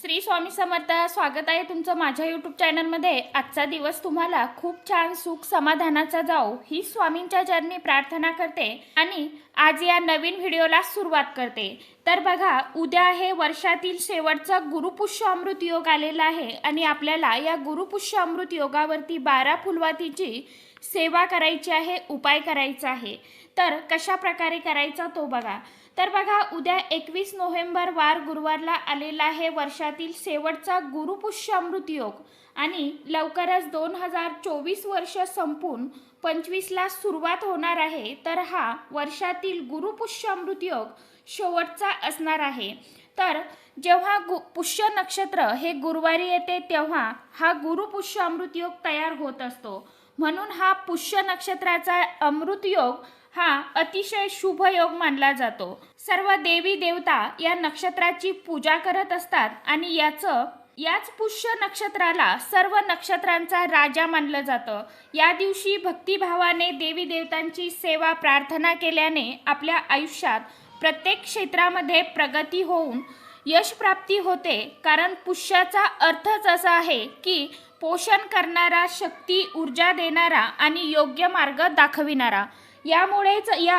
श्री स्वामी समर्थ। स्वागत आहे तुमचं माझ्या यूट्यूब चॅनलमध्ये। आजचा दिवस तुम्हाला खूप छान सुख समाधानाचा जाओ ही स्वामींच्या चरणी प्रार्थना करते आणि आज या नवीन व्हिडिओला सुरुवात करते। तर बघा, उद्या हे वर्षातील शेवटचा गुरुपुष्य अमृत योग आलेला आहे आणि आपल्याला या गुरुपुष्य अमृत योगावरती 12 फुलवातीची सेवा करायची आहे, उपाय करायचा आहे। तर कशा प्रकारे करायचा तो बघा। तर बघा, उद्या 21 नोव्हेंबर वार गुरुवारला आलेला आहे वर्षातील शेवटचा गुरुपुष्य अमृत योग आणि लवकरच 2024 वर्ष संपून 25ला सुरुवात होणार आहे। तर हा वर्षातील गुरुपुष्य अमृत योग शेवटचा असणार आहे। तर जेव्हा पुष्य नक्षत्र हे गुरुवारी येते तेव्हा हा गुरुपुष्य अमृत योग तयार होत असतो। म्हणून हा पुष्य नक्षत्राचा अमृत योग हा अतिशय शुभ योग मानला जातो। सर्व देवी देवता या नक्षत्राची पूजा करत असतात आणि याच पुष्य नक्षत्राला सर्व नक्षत्रांचा राजा मानलं जातं। या दिवशी भक्तिभावाने देवी देवतांची सेवा प्रार्थना केल्याने आपल्या आयुष्यात प्रत्येक क्षेत्रामध्ये प्रगती होऊन यश प्राप्ती होते। कारण पुष्याचा अर्थच असा आहे की पोषण करणारा, शक्ती ऊर्जा देणारा आणि योग्य मार्ग दाखविणारा। यामुळेच या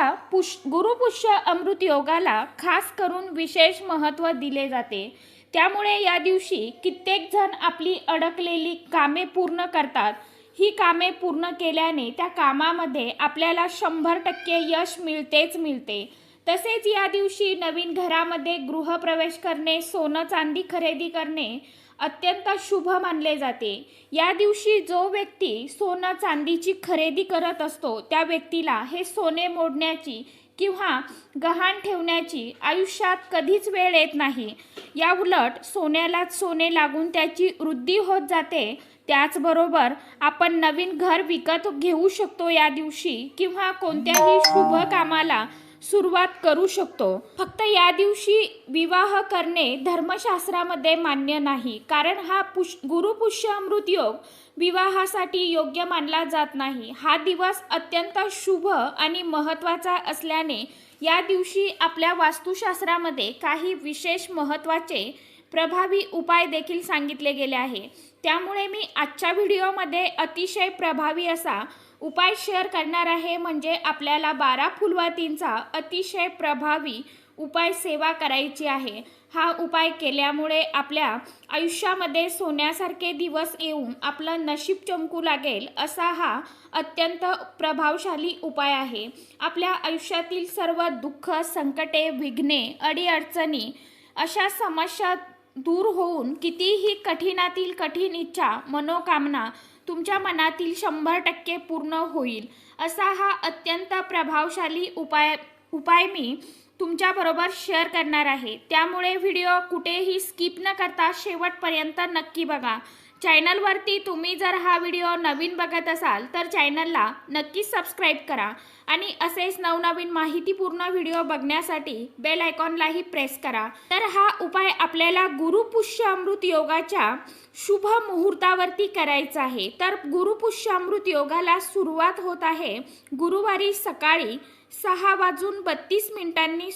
गुरुपुष्य अमृत योगाला खास करून विशेष महत्त्व दिले जाते। त्यामुळे या दिवशी कित्येक जण आपली अडकलेली कामे पूर्ण करतात। ही कामे पूर्ण केल्याने त्या कामामध्ये आपल्याला 100% यश मिळतेच मिळते। तसेच या दिवशी नवीन घरामध्ये गृहप्रवेश करणे, सोनं चांदी खरेदी करणे अत्यंत शुभ मानले जाते। या दिवशी जो व्यक्ती सोनं चांदीची खरेदी करत असतो त्या व्यक्तीला हे सोने मोडण्याची किंवा गहाण ठेवण्याची आयुष्यात कधीच वेळ येत नाही। या उलट सोन्यालाच सोने लागून त्याची वृद्धी होत जाते। त्याचबरोबर आपण नवीन घर विकत घेऊ शकतो या दिवशी किंवा कोणत्याही शुभ कामाला सुरुवात करू शकतो। फक्त या दिवशी विवाह करणे धर्मशास्त्रामध्ये मान्य नाही, कारण हा गुरुपुष्य अमृत योग विवाहासाठी योग्य मानला जात नाही। हा दिवस अत्यंत शुभ आणि महत्त्वाचा असल्याने या दिवशी आपल्या वास्तुशास्त्रामध्ये काही विशेष महत्त्वाचे प्रभावी उपाय देखील सांगितले गेले आहे। त्यामुळे मी आजच्या व्हिडिओमध्ये अतिशय प्रभावी असा उपाय शेअर करणार आहे, म्हणजे आपल्याला 12 फुलवातींचा अतिशय प्रभावी उपाय सेवा करायची आहे। हा उपाय केल्यामुळे आपल्या आयुष्यामध्ये सोन्यासारखे दिवस येऊन आपलं नशीब चमकू लागेल असा हा अत्यंत प्रभावशाली उपाय आहे। आपल्या आयुष्यातील सर्व दुःख, संकटे, विघ्ने, अडीअडचणी अशा समस्या दूर होऊन कितीही कठीणातील कठीण इच्छा, मनोकामना तुमच्या मनातील 100% पूर्ण होईल असा हा अत्यंत प्रभावशाली उपाय मी तुमच्याबरोबर शेअर करणार आहे। त्यामुळे व्हिडिओ कुठेही स्किप न करता शेवटपर्यंत नक्की बघा। चॅनलवरती तुम्ही जर हा व्हिडिओ नवीन बघत असाल तर चॅनलला नक्की सबस्क्राईब करा आणि असेच नवनवीन माहितीपूर्ण व्हिडिओ बघण्यासाठी बेल आयकॉनलाही प्रेस करा। तर हा उपाय आपल्याला गुरुपुष्य अमृत योगाच्या शुभ मुहूर्तावरती करायचा आहे। तर गुरुपुष्य अमृत योगाला सुरुवात होत आहे गुरुवारी सकाळी 6:32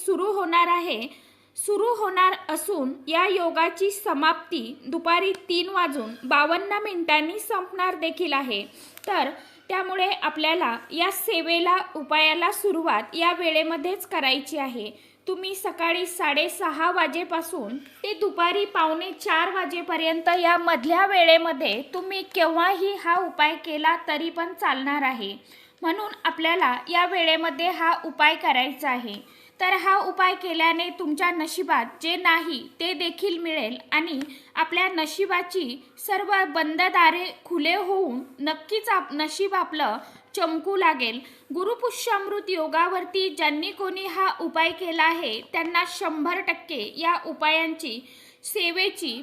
सुरू होणार असून या योगाची समाप्ती दुपारी 3:52 संपणार देखील आहे। तर त्यामुळे आपल्याला या सेवेला, उपायाला सुरुवात या वेळेमध्येच करायची आहे। तुम्ही सकाळी 6:30 वाजेपासून ते दुपारी 3:45 वाजेपर्यंत या मधल्या वेळेमध्ये तुम्ही केव्हाही हा उपाय केला तरी पण चालणार आहे। म्हणून आपल्याला या वेळेमध्ये हा उपाय करायचा आहे। तर हा उपाय केल्याने तुमच्या नशिबात जे नाही ते देखील मिळेल आणि आपल्या नशिबाची सर्व बंद दारे खुले होऊन नक्कीच नशीब आपलं चमकू लागेल। गुरुपुष्य अमृत योगावरती ज्यांनी कोणी हा उपाय केला आहे त्यांना 100% या उपायांची सेवेची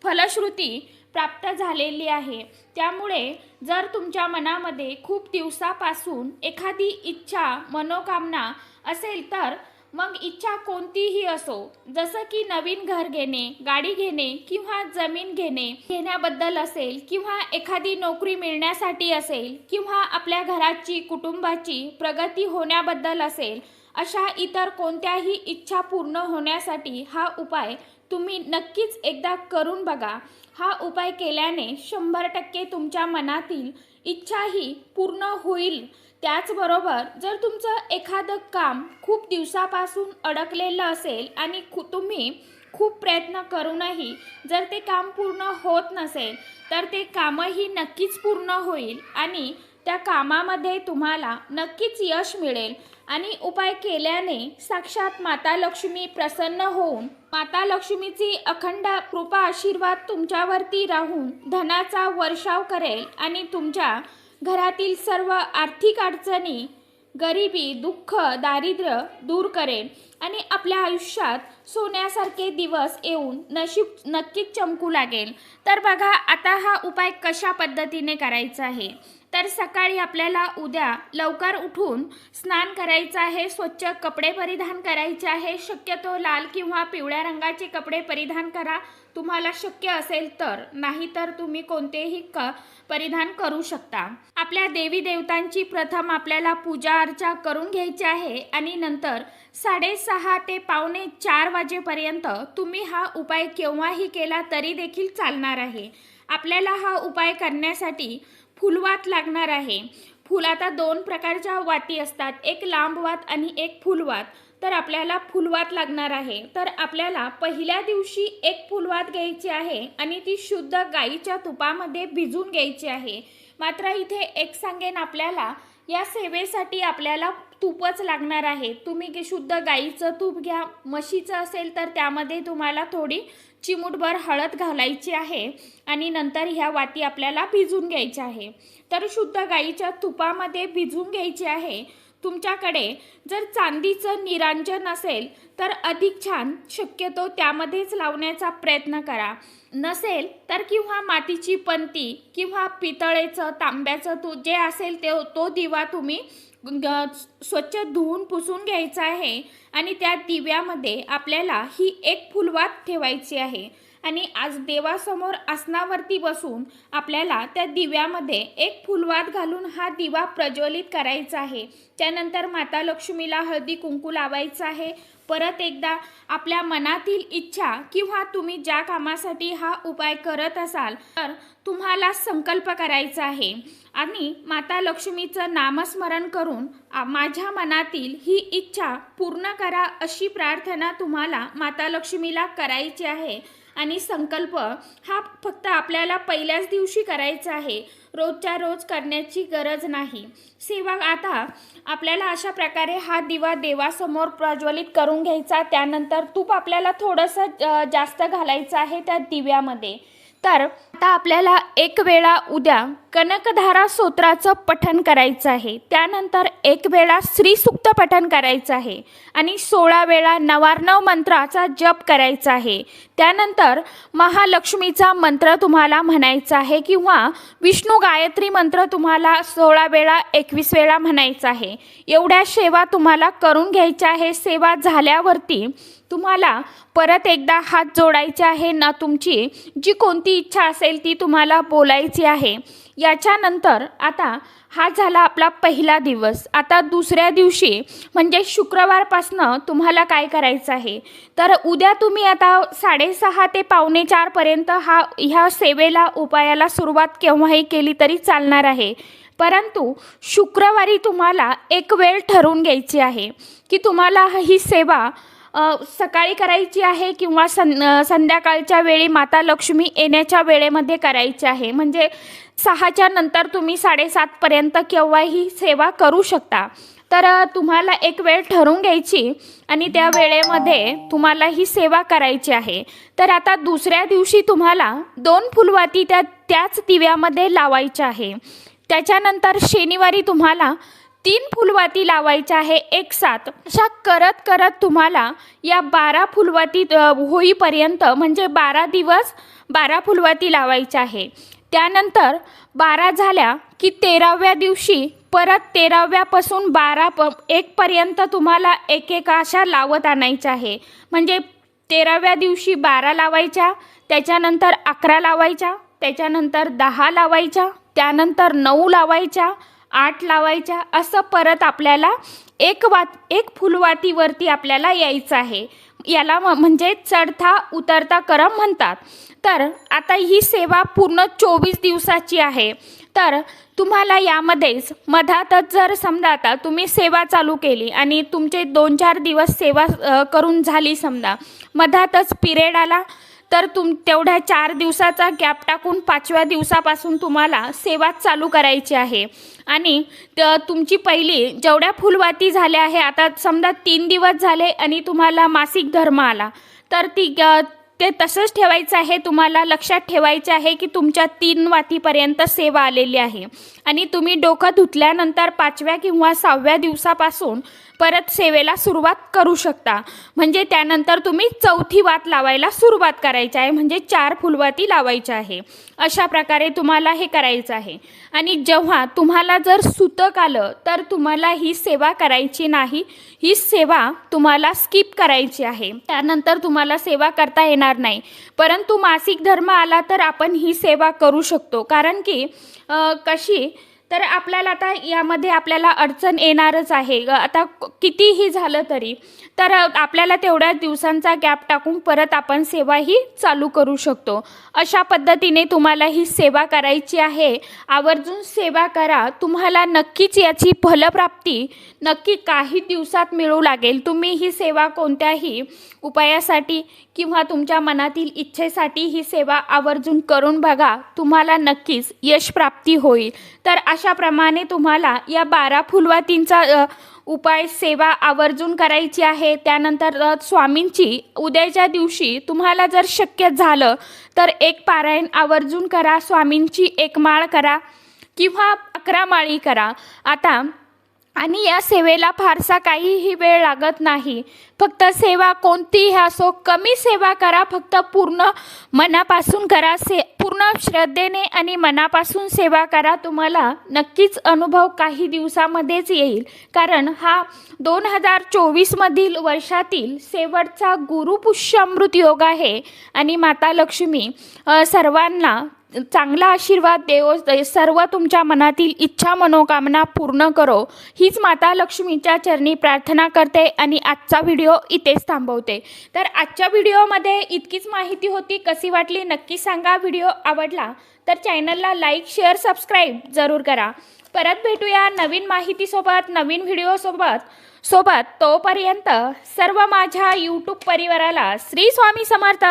फलश्रुती प्राप्त झालेली आहे। त्यामुळे जर तुमच्या मनामध्ये खूप दिवसापासून एखादी इच्छा, मनोकामना असेल तर मग इच्छा कोणतीही असो, जसं की नवीन घर घेणे, गाडी घेणे किंवा जमीन घेण्याबद्दल असेल किंवा एखादी नोकरी मिळण्यासाठी असेल किंवा आपल्या घराची, कुटुंबाची प्रगती होण्याबद्दल असेल, अशा इतर कोणत्याही इच्छा पूर्ण होण्यासाठी हा उपाय तुम्ही नक्कीच एकदा करून बघा। हा उपाय केल्याने 100% तुमच्या मनातील इच्छाही पूर्ण होईल। त्याचबरोबर जर तुमचं एखादं काम खूप दिवसापासून अडकलेलं असेल आणि तुम्ही खूप प्रयत्न करूनही जर ते काम पूर्ण होत नसेल तर ते कामही नक्कीच पूर्ण होईल आणि त्या कामामध्ये तुम्हाला नक्कीच यश मिळेल। आणि उपाय केल्याने साक्षात माता लक्ष्मी प्रसन्न होऊन माता लक्ष्मीची अखंड कृपा आशीर्वाद तुमच्यावरती राहून धनाचा वर्षाव करेल आणि तुमच्या घरातील सर्व आर्थिक अडचणी, गरिबी, दुःख, दारिद्र्य दूर करेल आणि आपल्या आयुष्यात सोन्यासारखे दिवस येऊन नशीब नक्कीच चमकू लागेल। तर बघा आता हा उपाय कशा पद्धतीने करायचा आहे। तर सकाळी आपल्याला उद्या लवकर उठून स्नान करायचं आहे, स्वच्छ कपडे परिधान करायचे आहे। शक्यतो लाल किंवा पिवळ्या रंगाचे कपडे परिधान करा तुम्हाला शक्य असेल तर, नाहीतर तुम्ही कोणतेही परिधान करू शकता। आपल्या देवी देवतांची प्रथम आपल्याला पूजा अर्चा करून घ्यायची आहे आणि नंतर 6:30 ते 3:45 वाजेपर्यंत तुम्ही हा उपाय केव्हाही केला तरी देखील चालणार आहे। आपल्याला हा उपाय करण्यासाठी फुलवात लागणार आहे। फुल आता 2 प्रकारच्या वाती असतात, एक लांब वात आणि एक फुलवात। तर आपल्याला फुलवात लागणार आहे। तर आपल्याला पहिल्या दिवशी एक फुलवात घ्यायची आहे आणि ती शुद्ध गाईच्या तुपामध्ये भिजून घ्यायची आहे। मात्र इथे एक सांगेन, आपल्याला या सेवेसाठी आपल्याला तूपच लागणार आहे। तुम्ही शुद्ध गाईचं तूप घ्या, म्हशीचं असेल तर त्यामध्ये तुम्हाला थोडी चिमूटभर हळद घालायची आहे आणि नंतर ह्या वाती आपल्याला भिजून घ्यायच्या आहे। तर शुद्ध गाईच्या तुपामध्ये भिजून घ्यायची आहे। तुमच्याकडे जर चांदीचं निरांजन असेल तर अधिक छान, शक्यतो त्यामध्येच लावण्याचा प्रयत्न करा। नसेल तर किंवा मातीची पंती किंवा पितळेचं, तांब्याचं जे असेल तो दिवा तुम्ही स्वच्छ धुवून पुसून घ्यायचा आहे आणि त्या दिव्यामध्ये आपल्याला ही एक फुलवात ठेवायची आहे आणि आज देवासमोर आसनावरती बसून आपल्याला त्या दिव्यामध्ये एक फुलवात घालून हा दिवा प्रज्वलित करायचा आहे। त्यानंतर माता लक्ष्मीला हळदी कुंकू लावायचं आहे। परत एकदा आपल्या मनातील इच्छा किंवा तुम्ही ज्या कामासाठी हा उपाय करत असाल तर तुम्हाला संकल्प करायचा आहे आणि माता लक्ष्मीचं नामस्मरण करून माझ्या मनातील ही इच्छा पूर्ण करा अशी प्रार्थना तुम्हाला माता लक्ष्मीला करायची आहे। आणि संकल्प हा फक्त आपल्याला पहिल्याच दिवशी करायचा आहे, रोजच्या रोज करण्याची गरज नाही। सेवा आता आपल्याला अशा प्रकारे हा दिवा देवासमोर प्रज्वलित करून घ्यायचा। त्यानंतर तूप आपल्याला थोडंसं जास्त घालायचं आहे त्या दिव्यामध्ये। तर आता आपल्याला एक वेळा उद्या कनकधारा स्तोत्राचं पठण करायचं आहे, त्यानंतर एक वेळा श्रीसूक्त पठण करायचं आहे आणि 16 वेळा नवार्णव मंत्राचा जप करायचा आहे। त्यानंतर महालक्ष्मीचा मंत्र तुम्हाला म्हणायचा आहे किंवा विष्णू गायत्री मंत्र तुम्हाला 16 वेळा 21 वेळा म्हणायचा आहे। एवढ्या सेवा तुम्हाला करून घ्यायच्या आहे। सेवा झाल्यावरती तुम्हाला परत एकदा हात जोडायचे आहे ना, तुमची जी कोणती इच्छा असेल ती तुम्हाला बोलायची आहे। याच्यानंतर आता हा झाला आपला पहिला दिवस। आता दुसऱ्या दिवशी म्हणजे शुक्रवारपासनं तुम्हाला काय करायचं आहे, तर उद्या तुम्ही आता 6:30 ते 3:45 पर्यंत ह्या सेवेला उपायाला सुरुवात केव्हाही केली तरी चालणार आहे। परंतु शुक्रवारी तुम्हाला एक वेळ ठरवून घ्यायची आहे की तुम्हाला ही सेवा सकाळी करायची आहे किंवा संध्याकाळच्या वेळी माता लक्ष्मी येण्याच्या वेळेमध्ये करायची आहे। म्हणजे 6च्या नंतर तुम्ही 7:30 पर्यंत केव्हाही सेवा करू शकता। तर तुम्हाला एक वेळ ठरवून घ्यायची आणि त्या वेळेमध्ये तुम्हाला ही सेवा करायची आहे। तर आता दुसऱ्या दिवशी तुम्हाला 2 फुलवाती त्याच दिव्यामध्ये लावायच्या आहे। त्याच्यानंतर शनिवारी तुम्हाला 3 फुलवाती लावायच्या आहे एक साथ। अशा करत करत तुम्हाला या 12 फुलवाती होईपर्यंत म्हणजे 12 दिवस 12 फुलवाती लावायच्या आहे। त्यानंतर 12 झाल्या की 13व्या दिवशी परत 13व्यापासून 1 पर्यंत तुम्हाला एक अशा लावत आणायच्या आहे। म्हणजे 13व्या दिवशी 12 लावायच्या, त्याच्यानंतर 11 लावायच्या, त्याच्यानंतर 10 लावायच्या, त्यानंतर 9 लावायच्या, 8 लावायच्या, असं परत आपल्याला एक फुलवातीवरती आपल्याला यायचं आहे। याला म्हणजे चढता उतरता करम म्हणतात। तर आता ही सेवा पूर्ण 24 दिवसाची आहे। तर तुम्हाला यामध्येच मधातच जर समजा आता तुम्ही सेवा चालू केली आणि तुमचे 2-4 दिवस सेवा करून झाली, समजा मधातच पिरियड आला, तर तेवढ्या 4 दिवसाचा गॅप टाकून 5व्या दिवसापासून तुम्हाला सेवा चालू करायची आहे। आणि तुमची पहिली जेवढ्या फुलवाती झाल्या आहे, आता समजा 3 दिवस झाले आणि तुम्हाला मासिक धर्म आला, तर ते तसंच ठेवायचं आहे। तुम्हाला लक्षात ठेवायचे आहे की तुमच्या 3 वातीपर्यंत सेवा आलेली आहे आणि तुम्ही डोकं धुतल्यानंतर 5व्या किंवा 6व्या दिवसापासून परत सेवेला सुरुवात करू शकता। म्हणजे त्यानंतर तुम्ही 4थी वात लावायला सुरुवात करायची आहे, म्हणजे 4 फुलवाती लावायच्या आहे। अशा प्रकारे तुम्हाला हे करायचं आहे। आणि जेव्हा तुम्हाला जर सूतक आलं तर तुम्हाला ही सेवा करायची नाही, ही सेवा तुम्हाला स्किप करायची आहे। त्यानंतर तुम्हाला सेवा करता येणार नाही। परंतु मासिक धर्म आला तर आपण ही सेवा करू शकतो। कारण की कशी तर आपल्याला आता यामध्ये आपल्याला अडचण येणारच आहे। आता कितीही झालं तरी तर आपल्याला तेवढ्या दिवसांचा गॅप टाकून परत आपण सेवा ही चालू करू शकतो। अशा पद्धतीने तुम्हाला ही सेवा करायची आहे। आवर्जून सेवा करा, तुम्हाला नक्कीच याची फलप्राप्ती नक्की काही दिवसात मिळू लागेल। तुम्ही ही सेवा कोणत्याही उपायासाठी किंवा तुमच्या मनातील इच्छेसाठी ही सेवा आवर्जून करून बघा, तुम्हाला नक्कीच यश प्राप्ती होईल। तर अशाप्रमाणे तुम्हाला या 12 फुलवातींचा उपाय सेवा आवर्जून करायची आहे। त्यानंतर स्वामींची उद्याच्या दिवशी तुम्हाला जर शक्य झालं तर एक पारायण आवर्जून करा, स्वामींची एक माळ करा किंवा 11 माळी करा। आता आणि या सेवेला फारसा काहीही वेळ लागत नाही। फक्त सेवा कोणतीही असो, कमी सेवा करा, फक्त पूर्ण मनापासून करा, पूर्ण श्रद्धेने आणि मनापासून सेवा करा। तुम्हाला नक्कीच अनुभव काही दिवसामध्येच येईल। कारण हा 2024 मधील वर्षातील शेवटचा गुरुपुष्यामृत योग आहे आणि माता लक्ष्मी सर्वांना चांगला आशीर्वाद देवो, सर्व तुमच्या मनातील इच्छा मनोकामना पूर्ण करो, हीच माता लक्ष्मीच्या चरणी प्रार्थना करते आणि आजचा व्हिडिओ इथेच थांबवते। तर आजच्या व्हिडिओमध्ये इतकीच माहिती होती। कशी वाटली नक्की सांगा। व्हिडिओ आवडला तर चॅनलला लाईक शेअर सबस्क्राईब जरूर करा। परत भेटूया नवीन माहितीसोबत, नवीन व्हिडिओसोबत। तोपर्यंत सर्व माझ्या यूट्यूब परिवाराला श्री स्वामी समर्थ।